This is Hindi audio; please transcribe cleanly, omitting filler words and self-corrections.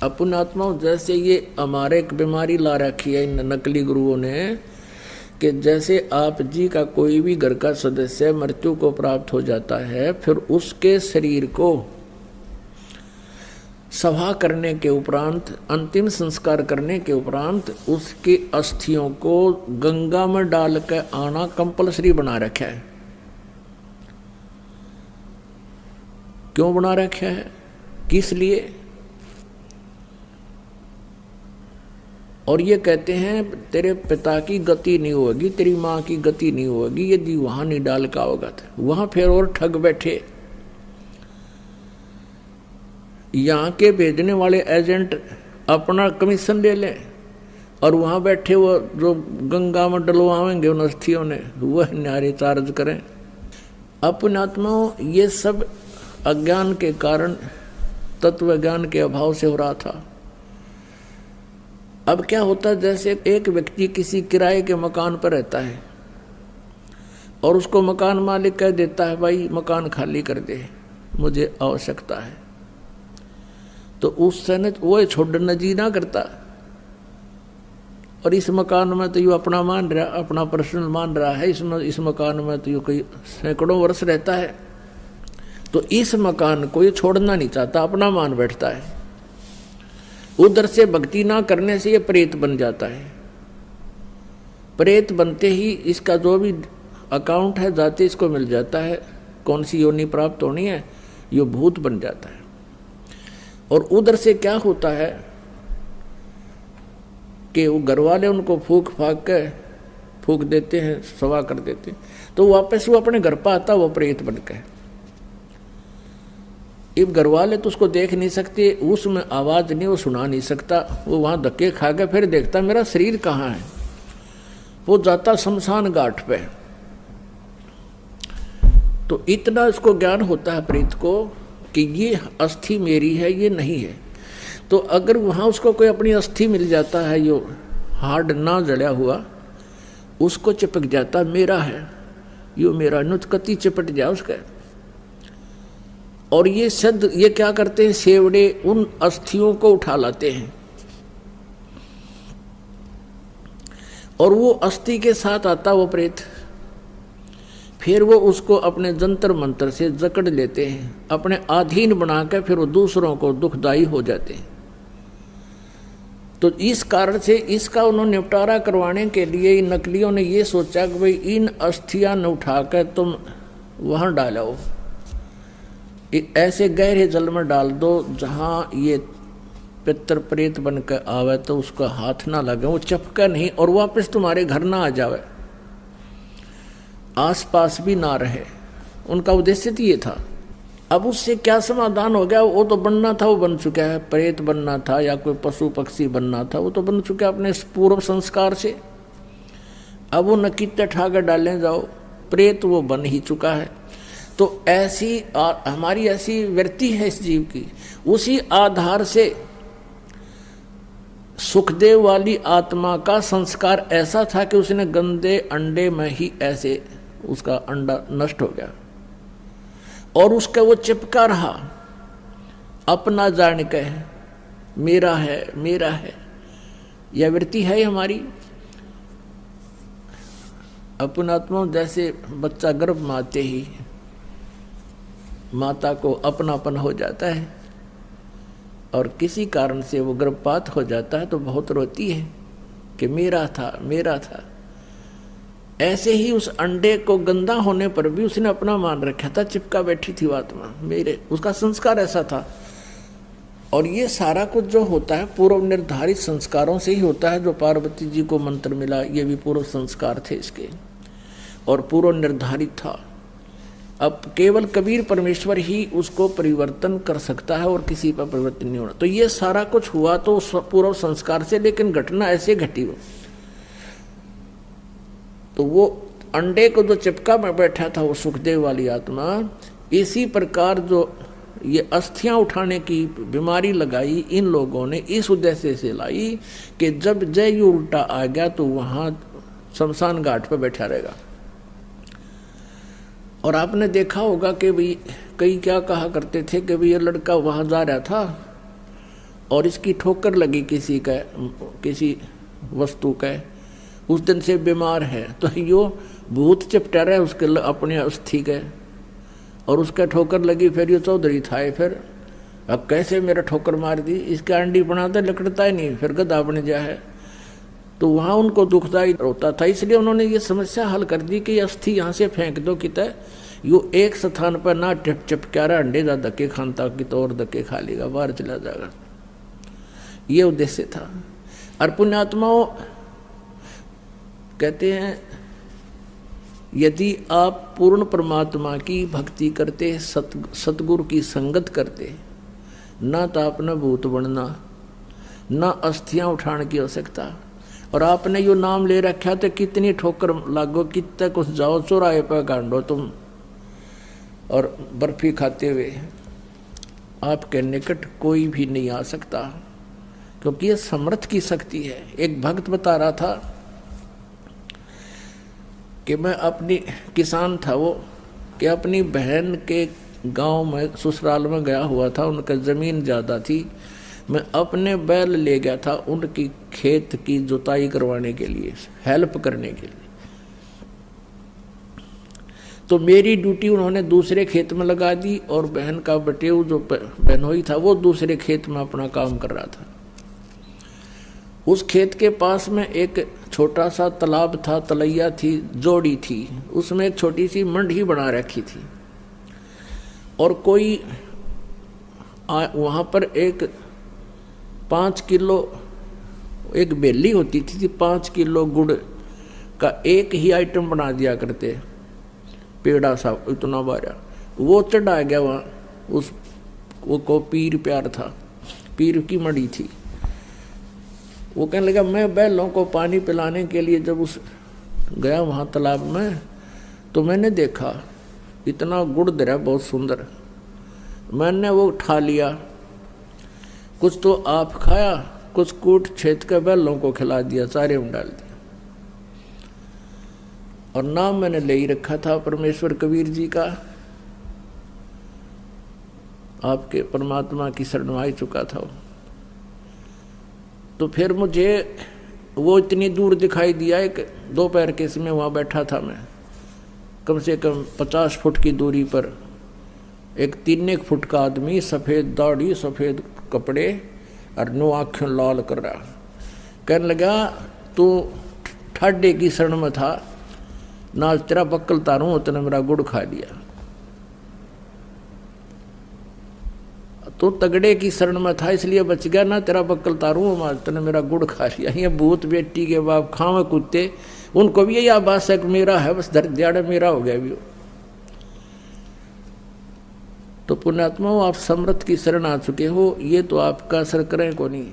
अपन आत्माओं जैसे ये हमारे एक बीमारी ला रखी है इन नकली गुरुओं ने कि जैसे आप जी का कोई भी घर का सदस्य मृत्यु को प्राप्त हो जाता है, फिर उसके शरीर को सभा करने के उपरांत, अंतिम संस्कार करने के उपरांत उसकी अस्थियों को गंगा में डाल कर आना कंपलसरी बना रखा है। क्यों बना रखा है, किस लिए? और ये कहते हैं तेरे पिता की गति नहीं होगी, तेरी माँ की गति नहीं होगी यदि वहां नहीं डाल का होगा। वहां फिर और ठग बैठे। यहाँ के भेजने वाले एजेंट अपना कमीशन ले लें और वहाँ बैठे वो जो गंगा में डलवाएंगे उन अस्थियों ने, वह न्यारे चार्ज करें। अपने आत्माओं ये सब अज्ञान के कारण, तत्व ज्ञान के अभाव से हो रहा था। अब क्या होता है, जैसे एक व्यक्ति किसी किराए के मकान पर रहता है और उसको मकान मालिक कह देता है भाई मकान खाली कर दे, मुझे आवश्यकता है, तो उस समय वो छोड़ना जी ना करता। और इस मकान में तो यू अपना मान रहा, अपना पर्सनल मान रहा है, इसमें इस मकान में तो यू कई सैकड़ों वर्ष रहता है, तो इस मकान को ये छोड़ना नहीं चाहता, अपना मान बैठता है। उधर से भक्ति ना करने से ये प्रेत बन जाता है। प्रेत बनते ही इसका जो भी अकाउंट है जाते इसको मिल जाता है, कौन सी योनि प्राप्त होनी है, ये भूत बन जाता है। और उधर से क्या होता है कि वो घर वाले उनको फूक देते हैं, सवा कर देते हैं, तो वापस वो अपने घर पर आता, वो प्रेत बन के। अब घर वाले तो उसको देख नहीं सकते, उसमें आवाज नहीं, वो सुना नहीं सकता, वो वहां धक्के खा के फिर देखता मेरा शरीर कहाँ है, वो जाता शमशान घाट पे। तो इतना इसको ज्ञान होता है प्रेत को कि ये अस्थि मेरी है, ये नहीं है। तो अगर वहां उसको कोई अपनी अस्थि मिल जाता है, यो हार्ड ना जड़ा हुआ, उसको चिपक जाता मेरा है, यो मेरा, नुतकती चिपट जाए उसका। और ये सद ये क्या करते हैं, सेवड़े उन अस्थियों को उठा लाते हैं और वो अस्थि के साथ आता वो प्रेत, फिर वो उसको अपने जंतर मंत्र से जकड़ लेते हैं, अपने अधीन बनाकर फिर वो दूसरों को दुखदाई हो जाते हैं। तो इस कारण से इसका उन्होंने निपटारा करवाने के लिए इन नकलियों ने ये सोचा कि भाई इन अस्थियां न उठाकर तुम वहां डालो, ऐसे गहरे जल में डाल दो जहां ये पितर प्रेत बनकर आवे तो उसका हाथ ना लगे, वो चपका नहीं और वापस तुम्हारे घर ना आ जावे, आसपास भी ना रहे। उनका उद्देश्य तो ये था। अब उससे क्या समाधान हो गया, वो तो बनना था वो बन चुका है, प्रेत बनना था या कोई पशु पक्षी बनना था वो तो बन चुका है अपने पूर्व संस्कार से। अब वो नकीते ठाकर डालने जाओ, प्रेत वो बन ही चुका है। तो ऐसी हमारी ऐसी वृत्ति है इस जीव की, उसी आधार से सुखदेव वाली आत्मा का संस्कार ऐसा था कि उसने गंदे अंडे में ही ऐसे उसका अंडा नष्ट हो गया और उसका वो चिपका रहा, अपना जान के मेरा है मेरा है। यह वृत्ति है हमारी। अपन आत्मा जैसे बच्चा गर्भ में आते ही माता को अपनापन हो जाता है और किसी कारण से वो गर्भपात हो जाता है तो बहुत रोती है कि मेरा था मेरा था। ऐसे ही उस अंडे को गंदा होने पर भी उसने अपना मान रखा था, चिपका बैठी थी आत्मा मेरे, उसका संस्कार ऐसा था। और ये सारा कुछ जो होता है पूर्व निर्धारित संस्कारों से ही होता है। जो पार्वती जी को मंत्र मिला ये भी पूर्व संस्कार थे इसके और पूर्व निर्धारित था। अब केवल कबीर परमेश्वर ही उसको परिवर्तन कर सकता है और किसी पर परिवर्तन नहीं होना। तो ये सारा कुछ हुआ तो पूर्व संस्कार से, लेकिन घटना ऐसे घटी हो तो वो अंडे को जो चिपका में बैठा था वो सुखदेव वाली आत्मा, इसी प्रकार जो ये अस्थियां उठाने की बीमारी लगाई इन लोगों ने इस उद्देश्य से लाई कि जब जय उल्टा आ गया तो वहां शमशान घाट पर बैठा रहेगा। और आपने देखा होगा कि भाई कई क्या कहा करते थे कि भाई ये लड़का वहां जा रहा था और इसकी ठोकर लगी किसी वस्तु का, उस दिन से बीमार है, तो यो भूत चिपटा रहा है उसके अपने अस्थि के, और उसका ठोकर लगी, फिर ये चौधरी था, फिर अब कैसे मेरा ठोकर मार दी, इसका अंडी बनाता लकड़ता ही नहीं, फिर गधा बन जाए। तो वहाँ उनको दुखदायी होता था, इसलिए उन्होंने ये समस्या हल कर दी कि अस्थि यहाँ से फेंक दो कितने, यो एक स्थान पर ना चिपका रहा, अंडे जा धक्के खानता कि तो और धक्के खा लेगा, बाहर चला जाएगा। ये उद्देश्य था। और पुण्यात्माओं कहते हैं यदि आप पूर्ण परमात्मा की भक्ति करते, सतगुरु की संगत करते, ना तो आपने भूत बनना, ना अस्थियां उठाने की आवश्यकता। और आपने यो नाम ले रखा तो कितनी ठोकर लागो, कितने कुछ जाओ चौराहे पर गांडो तुम, और बर्फी खाते हुए आपके निकट कोई भी नहीं आ सकता, क्योंकि ये समर्थ की शक्ति है। एक भक्त बता रहा था कि मैं अपनी किसान था वो, कि अपनी बहन के गांव में ससुराल में गया हुआ था, उनका ज़मीन ज़्यादा थी, मैं अपने बैल ले गया था उनकी खेत की जुताई करवाने के लिए, हेल्प करने के लिए। तो मेरी ड्यूटी उन्होंने दूसरे खेत में लगा दी, और बहन का बटेऊ जो बहनोई था वो दूसरे खेत में अपना काम कर रहा था। उस खेत के पास में एक छोटा सा तालाब था, तलैया थी, जोड़ी थी, उसमें एक छोटी सी मंडी बना रखी थी, और कोई वहाँ पर एक 5 किलो एक बेली होती थी, 5 किलो गुड़ का एक ही आइटम बना दिया करते, पेड़ा सा इतना बारा, वो चढ़ा गया वहाँ, उस वो को पीर प्यार था, पीर की मड़ी थी। वो कहने लगा मैं बैलों को पानी पिलाने के लिए जब उस गया वहाँ तालाब में, तो मैंने देखा इतना गुड़ दरा बहुत सुंदर, मैंने वो उठा लिया, कुछ तो आप खाया, कुछ कूट छेद के बैलों को खिला दिया, चारे में डाल दिया। और नाम मैंने ले ही रखा था परमेश्वर कबीर जी का, आपके परमात्मा की शरण में आ चुका था। तो फिर मुझे वो इतनी दूर दिखाई दिया, एक दोपहर के समय वहाँ बैठा था मैं, कम से कम 50 फुट की दूरी पर एक 3 फुट का आदमी, सफ़ेद दाढ़ी, सफ़ेद कपड़े और 9 आँखें लाल कर रहा, कहने लगा तू ठाडे की शरण में था, ना तेरा बक्कल तारूं, उतने मेरा गुड़ खा लिया। तो तगड़े की शरण में था इसलिए बच गया, ना तेरा बक्कल तारूं, तने मेरा गुड़ खा लिया। ये भूत बेटी के बाप खावे कुत्ते, उनको भी यही आभास है कि मेरा है, बस दर्द दिहाड़े मेरा हो गया भी। तो पुण्यात्माओं, आप समर्थ की शरण आ चुके हो, ये तो आपका असर करें को नहीं।